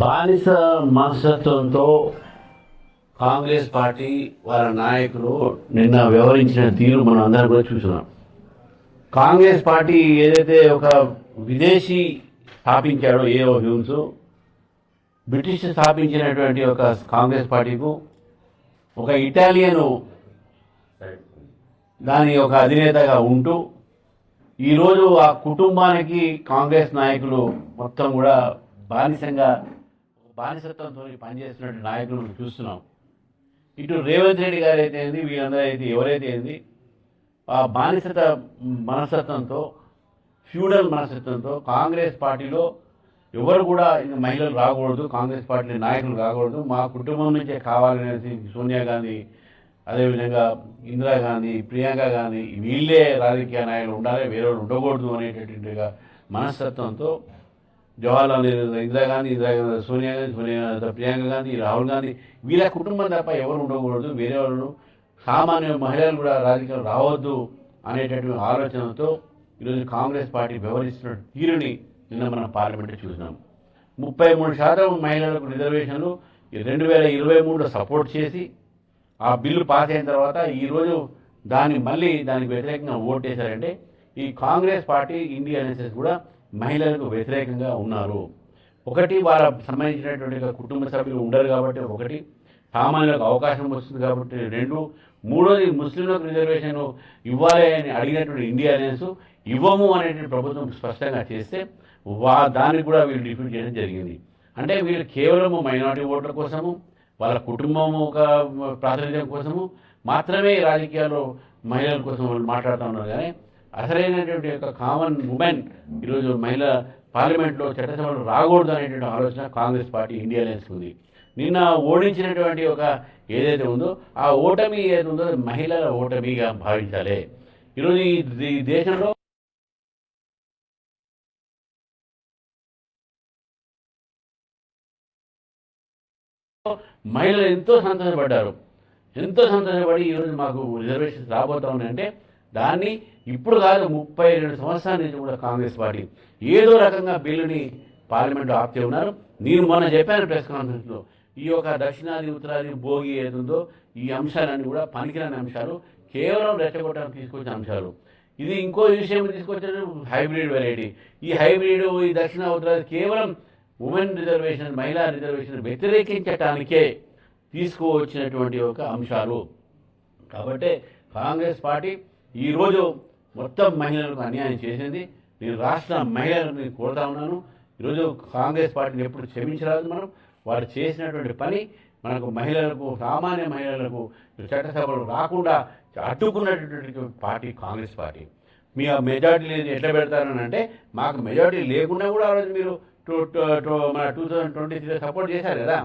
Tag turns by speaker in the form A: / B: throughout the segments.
A: బానిస మనస్తత్వంతో కాంగ్రెస్ పార్టీ వాళ్ళ నాయకులు నిన్న వ్యవహరించిన తీరు మనం అందరం కూడా చూస్తున్నాం. కాంగ్రెస్ పార్టీ ఏదైతే ఒక విదేశీ స్థాపించాడో ఏఓ హ్యూమ్స్, బ్రిటిష్ స్థాపించినటువంటి ఒక కాంగ్రెస్ పార్టీకు ఒక ఇటాలియను దాని ఒక అధినేతగా ఉంటూ ఈరోజు ఆ కుటుంబానికి కాంగ్రెస్ నాయకులు మొత్తం కూడా బానిసత్వంతో పనిచేస్తున్న నాయకులను చూస్తున్నాం. ఇటు రేవంత్ రెడ్డి గారు అయితే ఏంది, వీళ్ళందరూ అయితే ఎవరైతే ఏంది, ఆ బానిసత మనస్తత్వంతో, ఫ్యూడల్ మనస్తత్వంతో కాంగ్రెస్ పార్టీలో ఎవరు కూడా ఇంకా మహిళలు రాకూడదు, కాంగ్రెస్ పార్టీ నాయకులు కాకూడదు, మా కుటుంబం నుంచే కావాలనేసి సోనియా గాంధీ, అదేవిధంగా ఇందిరాగాంధీ, ప్రియాంక గాంధీ వీళ్ళే రాజకీయ నాయకులు ఉండాలి, వేరే వాళ్ళు ఉండకూడదు అనేటటువంటి మనస్తత్వంతో జవహర్లాల్ నెహ్రూ, ఇందిరాగాంధీ, సోనియా గాంధీ, ప్రియాంక గాంధీ, రాహుల్ గాంధీ వీళ్ళ కుటుంబం తప్ప ఎవరు ఉండకూడదు, వేరే వాళ్ళు సామాన్య మహిళలు కూడా రాజకీయాలు రావద్దు అనేటటువంటి ఆలోచనతో ఈరోజు కాంగ్రెస్ పార్టీ వ్యవహరిస్తున్న తీరుని నిన్న మనం పార్లమెంట్లో చూసినాం. 33% మహిళలకు రిజర్వేషన్లు 2023లో సపోర్ట్ చేసి ఆ బిల్లు పాస్ అయిన తర్వాత ఈరోజు దానికి వ్యతిరేకంగా ఓటేశారంటే ఈ కాంగ్రెస్ పార్టీ, ఇండియా ఎన్ఎస్ఎస్ కూడా మహిళలకు వ్యతిరేకంగా ఉన్నారు. ఒకటి, వాళ్ళ సంబంధించినటువంటి కుటుంబ సభ్యులు ఉండరు కాబట్టి, ఒకటి సామాన్యులకు అవకాశం వస్తుంది కాబట్టి, రెండు, మూడోది ముస్లింలకు రిజర్వేషన్ ఇవ్వాలి అని అడిగినటువంటి ఇండియా ఎన్ఎస్ ఇవ్వము అనేటువంటి ప్రభుత్వం స్పష్టంగా చేస్తే దానికి కూడా వీళ్ళు డిఫ్యూట్ చేయడం జరిగింది. అంటే వీళ్ళు కేవలము మైనారిటీ ఓట్ల కోసము, వాళ్ళ కుటుంబం ఒక ప్రాతినిధ్యం కోసము మాత్రమే రాజకీయాల్లో మహిళల కోసం వాళ్ళు మాట్లాడుతూ ఉన్నారు. కానీ అసలైనటువంటి యొక్క కామన్ ఉమెన్ ఈరోజు మహిళ పార్లమెంట్లో చట్టసభలో రాకూడదు అనేటువంటి ఆలోచన కాంగ్రెస్ పార్టీ, ఇండియా అలయన్స్ ఉంది. నిన్న ఓడించినటువంటి ఒక ఏదైతే ఉందో ఆ ఓటమి ఏదైతే ఉందో మహిళల ఓటమిగా భావించాలి. ఈరోజు ఈ దేశంలో మహిళలు ఎంతో సంతోషపడి ఈరోజు మాకు రిజర్వేషన్స్ రాబోతా ఉన్నాయంటే దాన్ని ఇప్పుడు కాదు 32 సంవత్సరాల నుంచి కూడా కాంగ్రెస్ పార్టీ ఏదో రకంగా బిల్లుని పార్లమెంట్లో ఆపుతూ ఉన్నారు. నేను మొన్న చెప్పాను ప్రెస్ కాన్ఫరెన్స్లో, ఈ యొక్క దక్షిణాది ఉత్తరాది భోగి ఏదుందో ఈ అంశాలన్నీ కూడా పనికిరాని అంశాలు, కేవలం రెచ్చగొట్టడానికి తీసుకొచ్చిన అంశాలు. ఇది ఇంకో విషయం తీసుకొచ్చిన హైబ్రిడ్ వెరైటీ. ఈ హైబ్రిడ్, ఈ దక్షిణ ఉత్తరాది కేవలం ఉమెన్ రిజర్వేషన్, మహిళా రిజర్వేషన్ వ్యతిరేకించటానికే తీసుకువచ్చినటువంటి ఒక అంశాలు. కాబట్టి కాంగ్రెస్ పార్టీ ఈరోజు మొత్తం మహిళలకు అన్యాయం చేసింది. నేను రాష్ట్ర మహిళలను కోరుతా ఉన్నాను, ఈరోజు కాంగ్రెస్ పార్టీని ఎప్పుడు క్షమించరాదు. వారు చేసినటువంటి పని మనకు మహిళలకు, సామాన్య మహిళలకు చట్టసభలు రాకుండా అడ్డుకున్నటువంటి పార్టీ కాంగ్రెస్ పార్టీ. మీ మెజార్టీ లేదు ఎట్లా పెడతారని అంటే, మాకు మెజార్టీ లేకుండా కూడా ఆ రోజు మీరు మన 2023 సపోర్ట్ చేశారు కదా.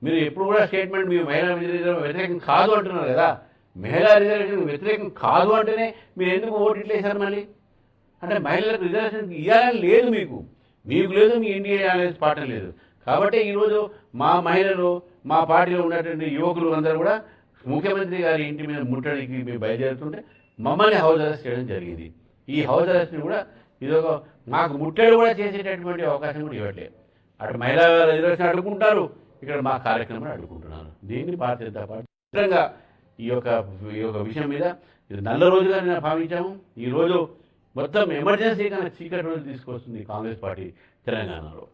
A: మీరు ఎప్పుడు కూడా స్టేట్మెంట్ మీ మహిళా రిజర్వేషన్ వ్యతిరేకం కాదు అంటున్నారు కదా. మహిళా రిజర్వేషన్ వ్యతిరేకం కాదు అంటేనే మీరు ఎందుకు ఓటు ఇట్లా వేశారు? మళ్ళీ అంటే మహిళలకు రిజర్వేషన్ ఇవ్వాలని లేదు, మీకు లేదు, మీ ఇండియా అలయన్స్ పార్టీ లేదు. కాబట్టి ఈరోజు మా మహిళలు, మా పార్టీలో ఉన్నటువంటి యువకులు అందరూ కూడా ముఖ్యమంత్రి గారి ఇంటి మీద ముట్టడికి మేము బయలుదేరుతుంటే మమ్మల్ని హౌస్ అరెస్ట్ చేయడం జరిగింది. ఈ హౌస్ అరెస్ట్ని కూడా ఇదొక మాకు ముట్టడి కూడా చేసేటటువంటి అవకాశం కూడా ఇవ్వట్లేదు. అటు మహిళా రిజర్వేషన్ అడుగుకుంటారు, ఇక్కడ మా కార్యక్రమాన్ని అడుగుకుంటున్నారు. దీన్ని భారతీయ జనతా పార్టీ ఖచ్చితంగా ఈ యొక్క విషయం మీద ఇది నల్ల రోజుగా నేను భావించాము. ఈరోజు మొత్తం ఎమర్జెన్సీ కన్నా చీకటి రోజులు తీసుకొస్తుంది కాంగ్రెస్ పార్టీ తెలంగాణలో.